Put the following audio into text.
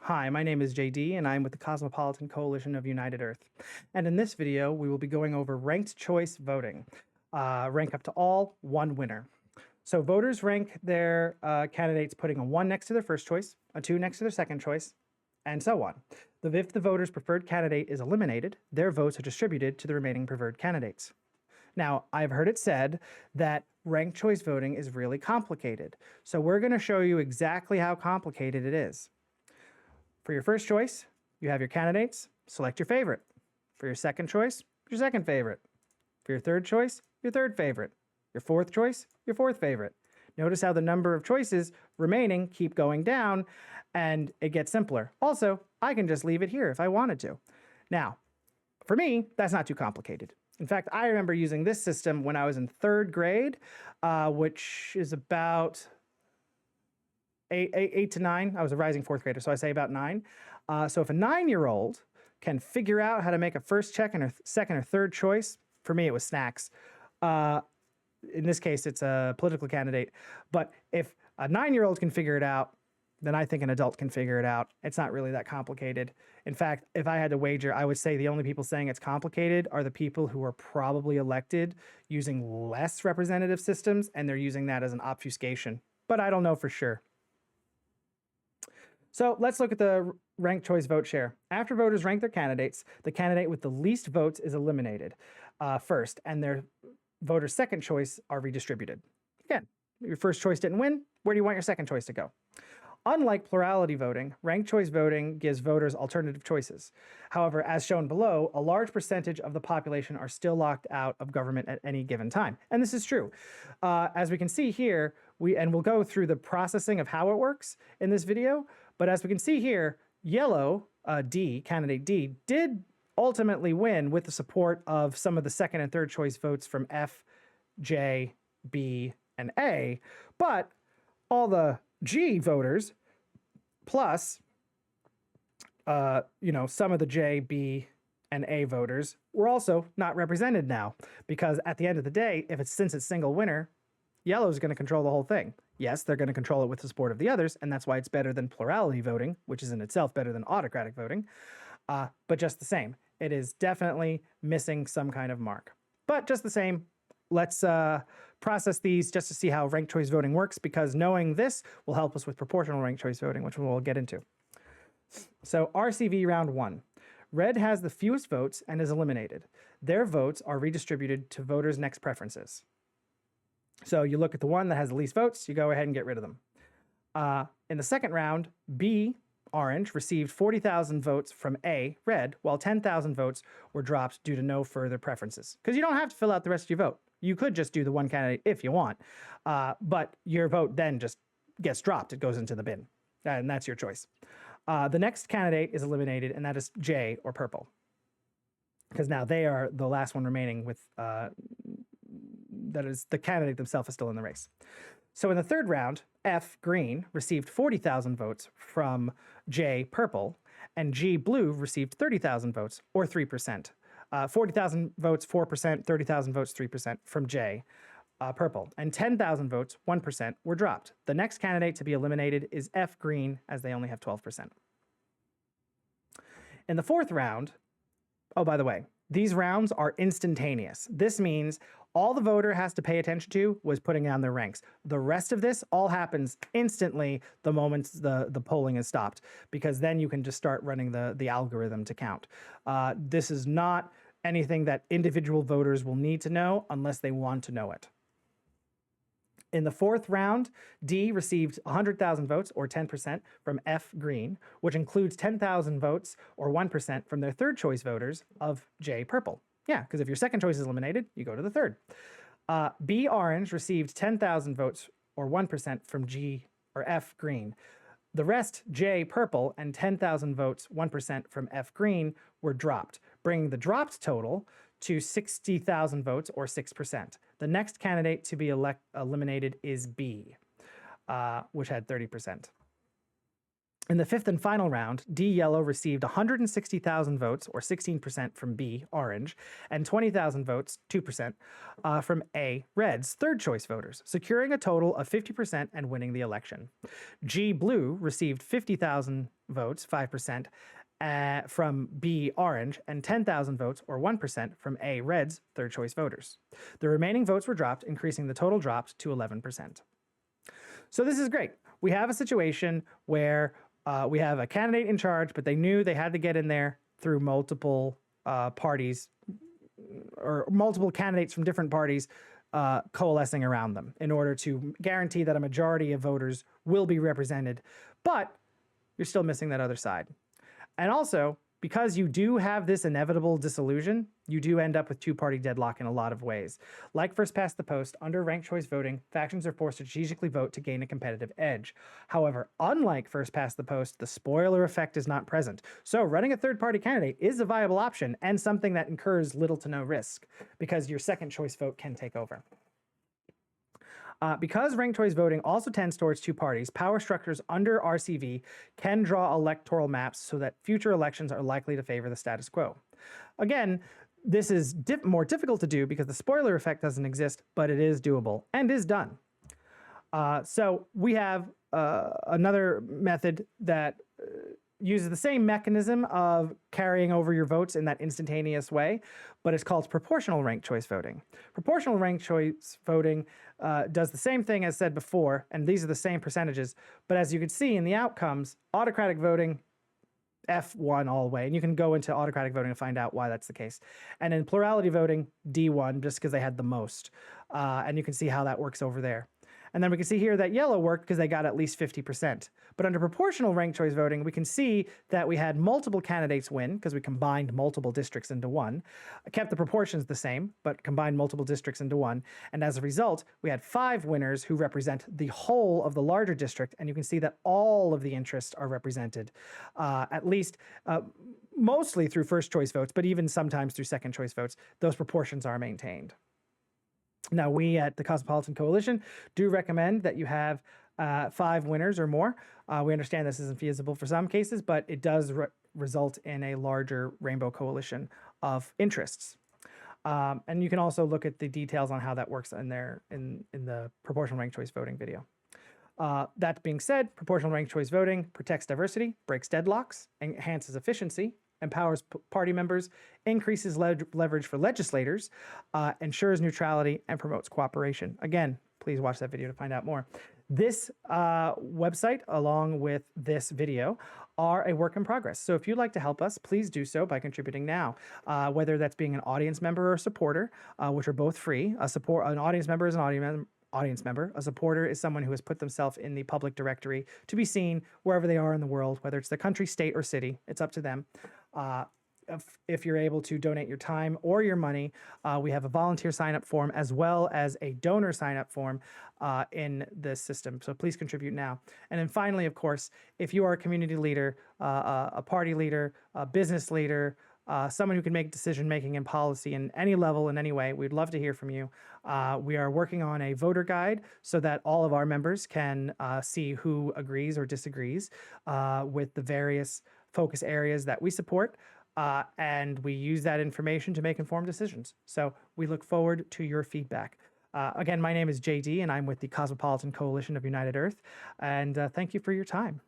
Hi, my name is JD and I'm with the Cosmopolitan Coalition of United Earth. And in this video, we will be going over ranked choice voting. Rank up to all, one winner. So voters rank their candidates putting a 1 next to their first choice, a 2 next to their second choice, and so on. If the voter's preferred candidate is eliminated, their votes are distributed to the remaining preferred candidates. Now, I've heard it said that ranked choice voting is really complicated. So we're going to show you exactly how complicated it is. For your first choice, you have your candidates. Select your favorite. For your second choice, your second favorite. For your third choice, your third favorite. Your fourth choice, your fourth favorite. Notice how the number of choices remaining keep going down, and it gets simpler. Also, I can just leave it here if I wanted to. Now, for me, that's not too complicated. In fact, I remember using this system when I was in third grade, which is about eight to nine. I was a rising fourth grader, so I say about 9. So if a 9-year-old can figure out how to make a first, second, or third choice, for me it was snacks. In this case, it's a political candidate. But if a 9-year-old can figure it out, then I think an adult can figure it out. It's not really that complicated. In fact, if I had to wager, I would say the only people saying it's complicated are the people who are probably elected using less representative systems, and they're using that as an obfuscation. But I don't know for sure. So let's look at the ranked choice vote share. After voters rank their candidates, the candidate with the least votes is eliminated first, and their voters' second choice are redistributed. Again, your first choice didn't win. Where do you want your second choice to go? Unlike plurality voting, ranked choice voting gives voters alternative choices. However, as shown below, a large percentage of the population are still locked out of government at any given time. And this is true. As we can see here, we'll go through the processing of how it works in this video, but as we can see here, yellow, D, candidate D, did ultimately win with the support of some of the second and third choice votes from F, J, B, and A, but all the G voters, plus, some of the J, B, and A voters were also not represented now, because at the end of the day, since it's single winner, yellow is going to control the whole thing. Yes, they're going to control it with the support of the others, and that's why it's better than plurality voting, which is in itself better than autocratic voting. But just the same, it is definitely missing some kind of mark. But just the same, let's process these just to see how ranked choice voting works, because knowing this will help us with proportional ranked choice voting, which we'll get into. So RCV round 1. Red has the fewest votes and is eliminated. Their votes are redistributed to voters' next preferences. So you look at the one that has the least votes, you go ahead and get rid of them. In the second round, B, orange, received 40,000 votes from A, red, while 10,000 votes were dropped due to no further preferences. Because you don't have to fill out the rest of your vote. You could just do the one candidate if you want, but your vote then just gets dropped. It goes into the bin, and that's your choice. The next candidate is eliminated, and that is J, or purple, because now they are the last one remaining with, that is, the candidate themselves is still in the race. So in the third round, F, green, received 40,000 votes from J, purple, and G, blue, received 30,000 votes, or 3%. 40,000 votes, 4%, 30,000 votes, 3% from J, purple, and 10,000 votes, 1%, were dropped. The next candidate to be eliminated is F, green, as they only have 12%. In the fourth round, oh, by the way, these rounds are instantaneous. This means all the voter has to pay attention to was putting down their ranks. The rest of this all happens instantly the moment the polling is stopped, because then you can just start running the algorithm to count. This is not anything that individual voters will need to know unless they want to know it. In the fourth round, D received 100,000 votes, or 10%, from F, green, which includes 10,000 votes, or 1%, from their third choice voters of J, purple. Yeah, because if your second choice is eliminated, you go to the third. B, orange, received 10,000 votes, or 1%, from G, or F, green. The rest, J, purple, and 10,000 votes, 1%, from F, green, were dropped, bringing the dropped total to 60,000 votes, or 6%. The next candidate to be eliminated is B, which had 30%. In the fifth and final round, D yellow received 160,000 votes, or 16% from B orange, and 20,000 votes, 2%, from A red's third choice voters, securing a total of 50% and winning the election. G blue received 50,000 votes, 5%, from B orange, and 10,000 votes, or 1%, from A red's third choice voters. The remaining votes were dropped, increasing the total dropped to 11%. So this is great. We have a situation where we have a candidate in charge, but they knew they had to get in there through multiple parties or multiple candidates from different parties coalescing around them in order to guarantee that a majority of voters will be represented. But you're still missing that other side. And also, because you do have this inevitable disillusion, you do end up with two-party deadlock in a lot of ways. Like first past the post, under ranked choice voting, factions are forced to strategically vote to gain a competitive edge. However, unlike first past the post, the spoiler effect is not present. So running a third-party candidate is a viable option and something that incurs little to no risk because your second choice vote can take over. Because ranked choice voting also tends towards two parties, power structures under RCV can draw electoral maps so that future elections are likely to favor the status quo. Again, this is more difficult to do because the spoiler effect doesn't exist, but it is doable and is done. So we have another method that uses the same mechanism of carrying over your votes in that instantaneous way, but it's called proportional ranked choice voting. Proportional ranked choice voting does the same thing as said before, and these are the same percentages, but as you can see in the outcomes, autocratic voting, F1 all the way, and you can go into autocratic voting to find out why that's the case. And in plurality voting, D1, just because they had the most. And you can see how that works over there. And then we can see here that yellow worked because they got at least 50%. But under proportional ranked choice voting, we can see that we had multiple candidates win because we combined multiple districts into one, kept the proportions the same, but combined multiple districts into one. And as a result, we had 5 winners who represent the whole of the larger district. And you can see that all of the interests are represented, at least mostly through first choice votes, but even sometimes through second choice votes. Those proportions are maintained. Now, we at the Cosmopolitan Coalition do recommend that you have 5 winners or more. We understand this isn't feasible for some cases, but it does result in a larger rainbow coalition of interests. And you can also look at the details on how that works in the proportional ranked choice voting video. That being said, proportional ranked choice voting protects diversity, breaks deadlocks, enhances efficiency, empowers party members, increases leverage for legislators, ensures neutrality, and promotes cooperation. Again, please watch that video to find out more. This website, along with this video, are a work in progress. So if you'd like to help us, please do so by contributing now, whether that's being an audience member or a supporter, which are both free. An audience member is an audience member. A supporter is someone who has put themselves in the public directory to be seen wherever they are in the world, whether it's the country, state, or city. It's up to them. If you're able to donate your time or your money, we have a volunteer sign-up form as well as a donor sign-up form in this system. So please contribute now. And then finally, of course, if you are a community leader, a party leader, a business leader, someone who can make decision-making and policy in any level, in any way, we'd love to hear from you. We are working on a voter guide so that all of our members can see who agrees or disagrees with the various focus areas that we support. And we use that information to make informed decisions. So we look forward to your feedback. Again, my name is JD, and I'm with the Cosmopolitan Coalition of United Earth. And thank you for your time.